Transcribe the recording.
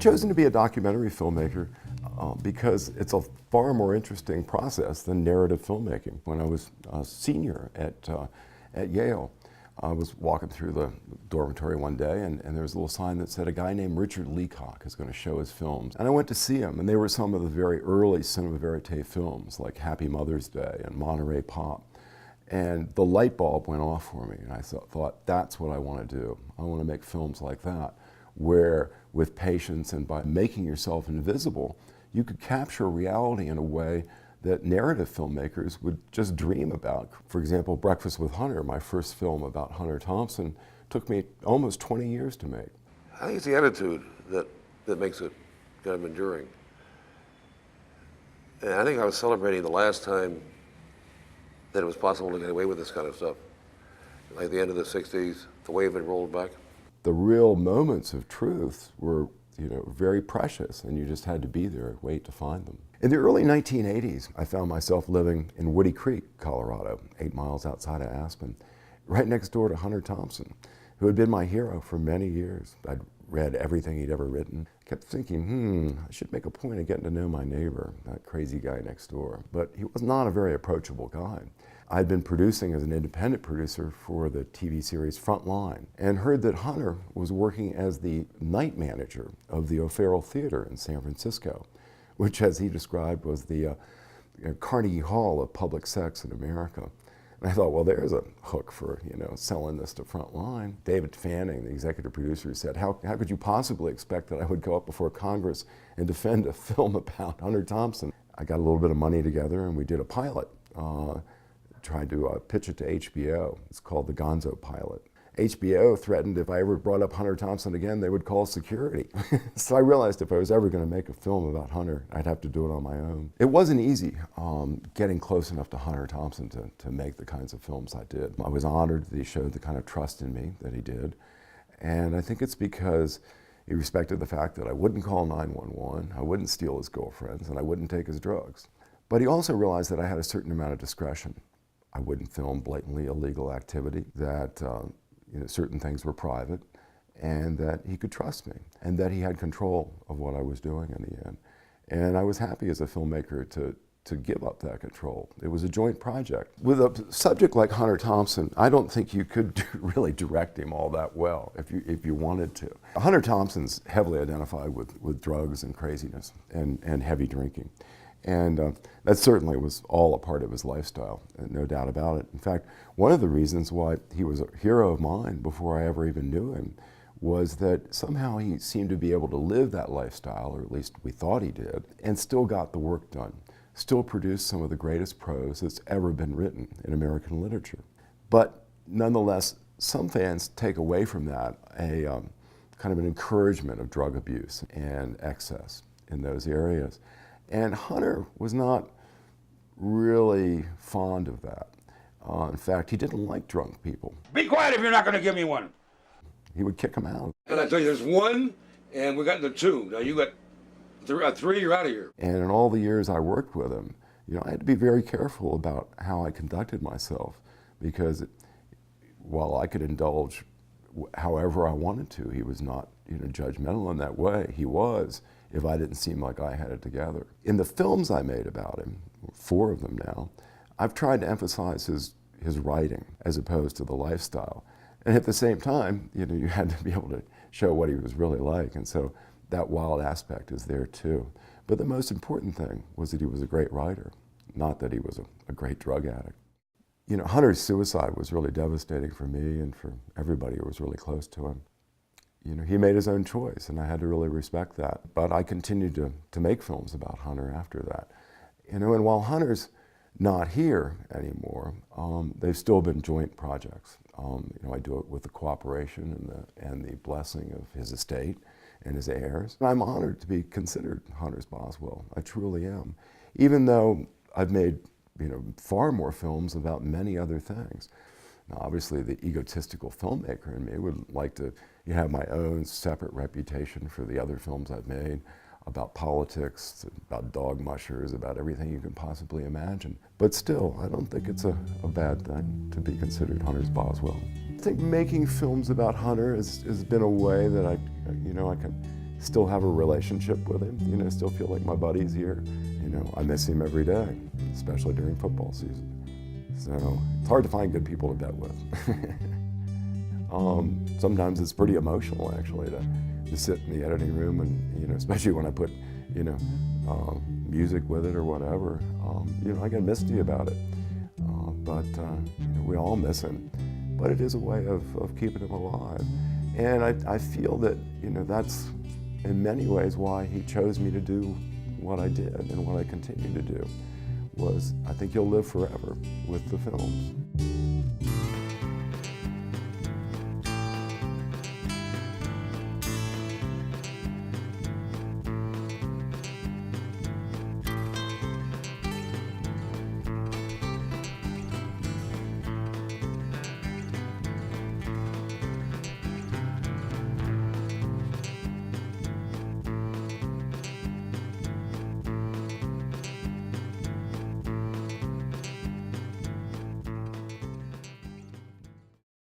chosen to be a documentary filmmaker because it's a far more interesting process than narrative filmmaking. When I was a senior at Yale, I was walking through the dormitory one day, and there was a little sign that said a guy named Richard Leacock is going to show his films. And I went to see him, and they were some of the very early cinema verite films, like Happy Mother's Day and Monterey Pop. And the light bulb went off for me, and I thought, that's what I want to do. I want to make films like that, where with patience and by making yourself invisible, you could capture reality in a way that narrative filmmakers would just dream about. For example, Breakfast with Hunter, my first film about Hunter Thompson, took me almost 20 years to make. I think it's the attitude that makes it kind of enduring. And I think I was celebrating the last time that it was possible to get away with this kind of stuff. Like the end of the 60s, the wave had rolled back. The real moments of truth were, very precious, and you just had to be there, wait to find them. In the early 1980s, I found myself living in Woody Creek, Colorado, 8 miles outside of Aspen, right next door to Hunter Thompson, who had been my hero for many years. I'd read everything he'd ever written. Kept thinking, I should make a point of getting to know my neighbor, that crazy guy next door. But he was not a very approachable guy. I'd been producing as an independent producer for the TV series Frontline, and heard that Hunter was working as the night manager of the O'Farrell Theater in San Francisco, which, as he described, was the Carnegie Hall of public sex in America. And I thought, well, there's a hook for, selling this to Frontline. David Fanning, the executive producer, said, how could you possibly expect that I would go up before Congress and defend a film about Hunter Thompson? I got a little bit of money together, and we did a pilot. Tried to pitch it to HBO. It's called the Gonzo Pilot. HBO threatened if I ever brought up Hunter Thompson again, they would call security. So I realized if I was ever going to make a film about Hunter, I'd have to do it on my own. It wasn't easy getting close enough to Hunter Thompson to make the kinds of films I did. I was honored that he showed the kind of trust in me that he did. And I think it's because he respected the fact that I wouldn't call 911, I wouldn't steal his girlfriends, and I wouldn't take his drugs. But he also realized that I had a certain amount of discretion. I wouldn't film blatantly illegal activity, that certain things were private, and that he could trust me, and that he had control of what I was doing in the end. And I was happy as a filmmaker to give up that control. It was a joint project. With a subject like Hunter Thompson, I don't think you could really direct him all that well if you wanted to. Hunter Thompson's heavily identified with drugs and craziness and heavy drinking. And that certainly was all a part of his lifestyle, no doubt about it. In fact, one of the reasons why he was a hero of mine before I ever even knew him was that somehow he seemed to be able to live that lifestyle, or at least we thought he did, and still got the work done, still produced some of the greatest prose that's ever been written in American literature. But nonetheless, some fans take away from that a kind of an encouragement of drug abuse and excess in those areas. And Hunter was not really fond of that. In fact, he didn't like drunk people. Be quiet if you're not going to give me one. He would kick them out. And I tell you, there's one, and we got the two. Now you got three, you're out of here. And in all the years I worked with him, I had to be very careful about how I conducted myself, because while I could indulge however I wanted to, he was not judgmental in that way. He was, if I didn't seem like I had it together. In the films I made about him, 4 of them now, I've tried to emphasize his writing as opposed to the lifestyle. And at the same time, you had to be able to show what he was really like, and so that wild aspect is there too. But the most important thing was that he was a great writer, not that he was a great drug addict. Hunter's suicide was really devastating for me and for everybody who was really close to him. He made his own choice, and I had to really respect that. But I continued to make films about Hunter after that. And while Hunter's not here anymore, they've still been joint projects. I do it with the cooperation and the blessing of his estate and his heirs. And I'm honored to be considered Hunter's Boswell. I truly am. Even though I've made far more films about many other things. Now, obviously, the egotistical filmmaker in me would like to have my own separate reputation for the other films I've made, about politics, about dog mushers, about everything you can possibly imagine. But still, I don't think it's a bad thing to be considered Hunter's Boswell. I think making films about Hunter has been a way that I can still have a relationship with him, you know, still feel like my buddy's here. You know, I miss him every day, especially during football season. So it's hard to find good people to bet with. Sometimes it's pretty emotional, actually, to sit in the editing room and, you know, especially when I put, you know, music with it or whatever, you know, I get misty about it. But you know, we all miss him. But it is a way of keeping him alive. And I feel that, you know, that's in many ways why he chose me to do what I did and what I continue to do, was I think he'll live forever with the films.